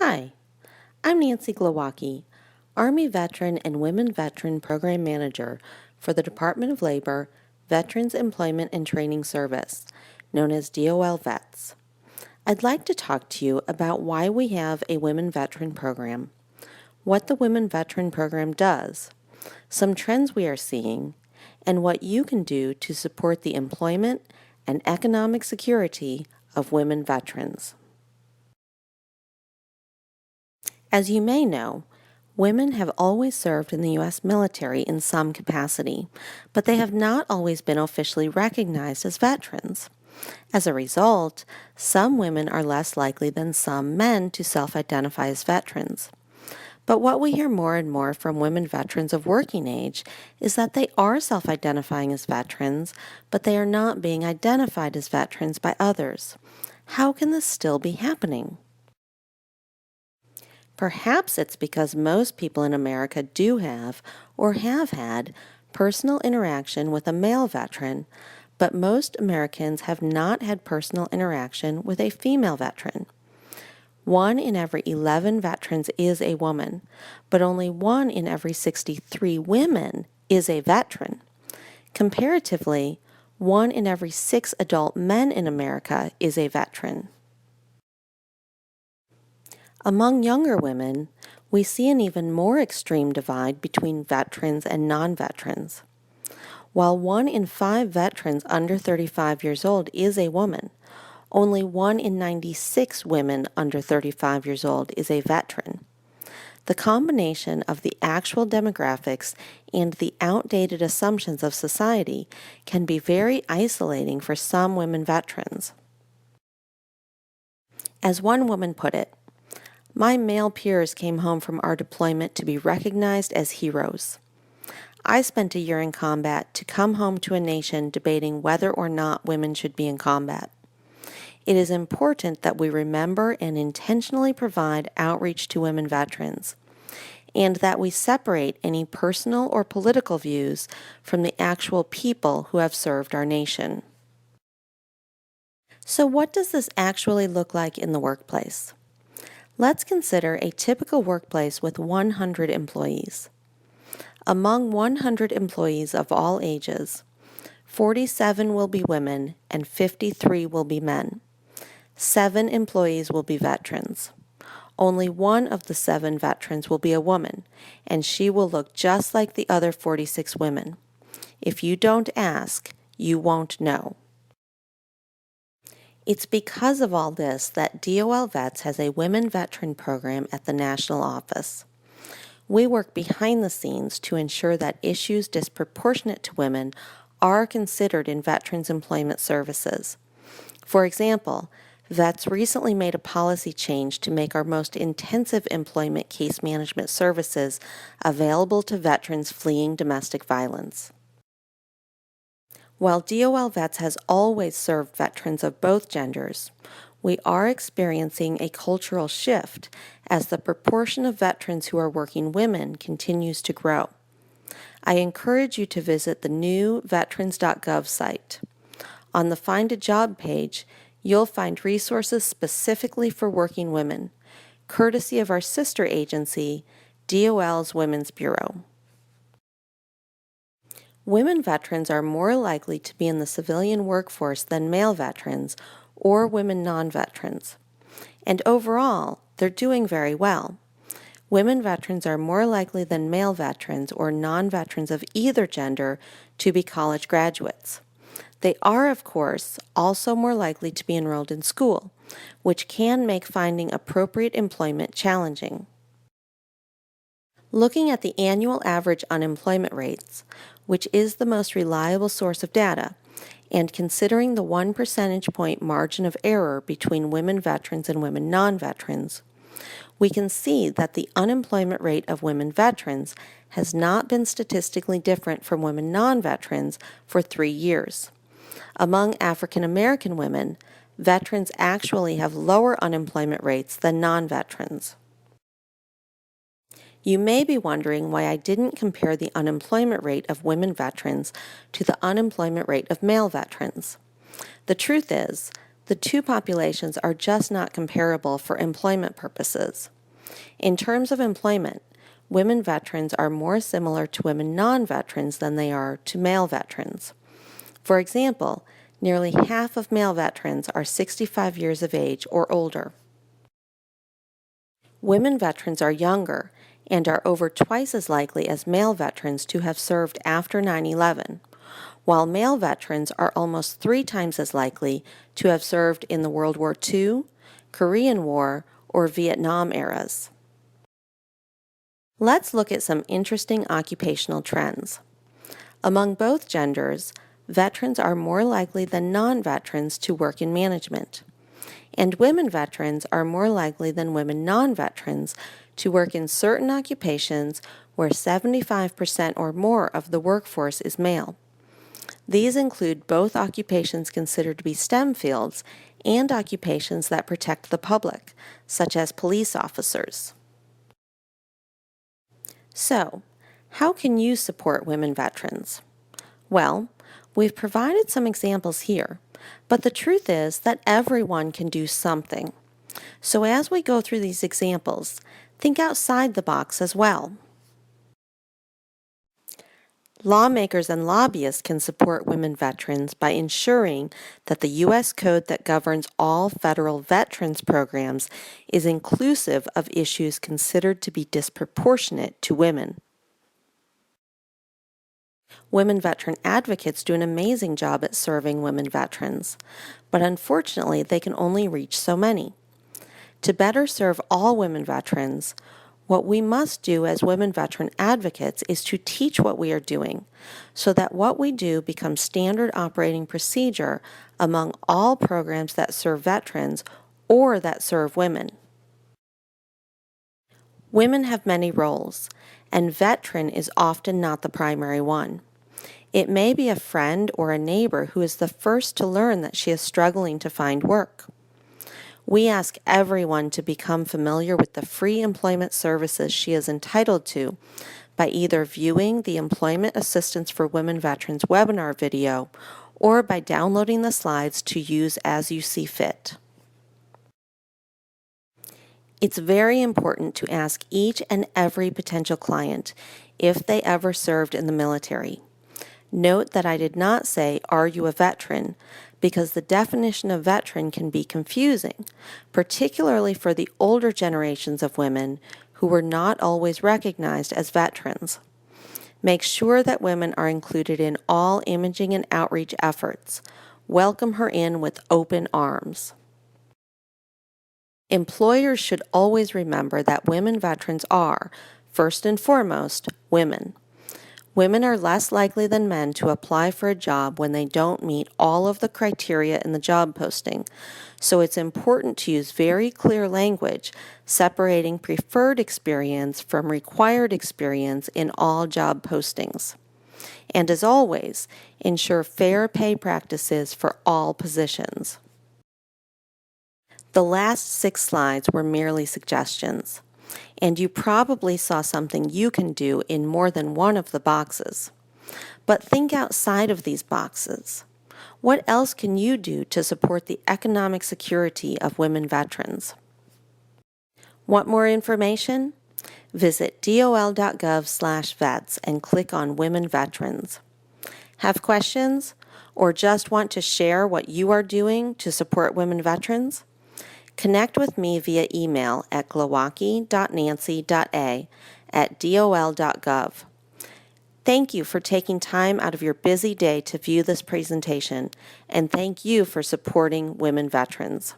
Hi, I'm Nancy Glowacki, Army Veteran and Women Veteran Program Manager for the Department of Labor Veterans Employment and Training Service, known as DOL VETS. I'd like to talk to you about why we have a Women Veteran Program, what the Women Veteran Program does, some trends we are seeing, and what you can do to support the employment and economic security of women veterans. As you may know, women have always served in the U.S. military in some capacity, but they have not always been officially recognized as veterans. As a result, some women are less likely than some men to self-identify as veterans. But what we hear more and more from women veterans of working age is that they are self-identifying as veterans, but they are not being identified as veterans by others. How can this still be happening? Perhaps it's because most people in America do have or have had personal interaction with a male veteran, but most Americans have not had personal interaction with a female veteran. 1 in every 11 veterans is a woman, but only 1 in every 63 women is a veteran. Comparatively, 1 in every 6 adult men in America is a veteran. Among younger women, we see an even more extreme divide between veterans and non-veterans. While 1 in 5 veterans under 35 years old is a woman, only 1 in 96 women under 35 years old is a veteran. The combination of the actual demographics and the outdated assumptions of society can be very isolating for some women veterans. As one woman put it, "My male peers came home from our deployment to be recognized as heroes. I spent a year in combat to come home to a nation debating whether or not women should be in combat. It is important that we remember and intentionally provide outreach to women veterans, and that we separate any personal or political views from the actual people who have served our nation." So what does this actually look like in the workplace? Let's consider a typical workplace with 100 employees. Among 100 employees of all ages, 47 will be women and 53 will be men. 7 employees will be veterans. Only 1 of the 7 veterans will be a woman, and she will look just like the other 46 women. If you don't ask, you won't know. It's because of all this that DOL VETS has a Women Veteran Program at the national office. We work behind the scenes to ensure that issues disproportionate to women are considered in veterans employment services. For example, VETS recently made a policy change to make our most intensive employment case management services available to veterans fleeing domestic violence. While DOL VETS has always served veterans of both genders, we are experiencing a cultural shift as the proportion of veterans who are working women continues to grow. I encourage you to visit the new veterans.gov site. On the Find a Job page, you'll find resources specifically for working women, courtesy of our sister agency, DOL's Women's Bureau. Women veterans are more likely to be in the civilian workforce than male veterans or women non-veterans. And overall, they're doing very well. Women veterans are more likely than male veterans or non-veterans of either gender to be college graduates. They are, of course, also more likely to be enrolled in school, which can make finding appropriate employment challenging. Looking at the annual average unemployment rates, which is the most reliable source of data, and considering the 1 percentage point margin of error between women veterans and women non-veterans, we can see that the unemployment rate of women veterans has not been statistically different from women non-veterans for 3 years. Among African American women, veterans actually have lower unemployment rates than non-veterans. You may be wondering why I didn't compare the unemployment rate of women veterans to the unemployment rate of male veterans. The truth is, The two populations are just not comparable for employment purposes. In terms of employment, women veterans are more similar to women non-veterans than they are to male veterans. For example, nearly half of male veterans are 65 years of age or older. Women veterans are younger and are over twice as likely as male veterans to have served after 9/11, while male veterans are almost 3 times as likely to have served in the World War II, Korean War, or Vietnam eras. Let's look at some interesting occupational trends. Among both genders, veterans are more likely than non-veterans to work in management, and women veterans are more likely than women non-veterans to work in certain occupations where 75% or more of the workforce is male. These include both occupations considered to be STEM fields and occupations that protect the public, such as police officers. So, how can you support women veterans? Well, we've provided some examples here, but the truth is that everyone can do something. So as we go through these examples, think outside the box as well. Lawmakers and lobbyists can support women veterans by ensuring that the U.S. code that governs all federal veterans programs is inclusive of issues considered to be disproportionate to women. Women veteran advocates do an amazing job at serving women veterans, but unfortunately they can only reach so many. To better serve all women veterans, what we must do as women veteran advocates is to teach what we are doing, so that what we do becomes standard operating procedure among all programs that serve veterans or that serve women. Women have many roles, and veteran is often not the primary one. It may be a friend or a neighbor who is the first to learn that she is struggling to find work. We ask everyone to become familiar with the free employment services she is entitled to by either viewing the Employment Assistance for Women Veterans webinar video or by downloading the slides to use as you see fit. It's very important to ask each and every potential client if they ever served in the military. Note that I did not say, "Are you a veteran?" because the definition of veteran can be confusing, particularly for the older generations of women who were not always recognized as veterans. Make sure that women are included in all imaging and outreach efforts. Welcome her in with open arms. Employers should always remember that women veterans are, first and foremost, women. Women are less likely than men to apply for a job when they don't meet all of the criteria in the job posting, so it's important to use very clear language separating preferred experience from required experience in all job postings. And as always, ensure fair pay practices for all positions. The last 6 slides were merely suggestions, and you probably saw something you can do in more than one of the boxes. But think outside of these boxes. What else can you do to support the economic security of women veterans? Want more information? Visit dol.gov/vets and click on Women Veterans. Have questions? Or just want to share what you are doing to support women veterans? Connect with me via email at glowacki.nancy.a@dol.gov. Thank you for taking time out of your busy day to view this presentation, and thank you for supporting women veterans.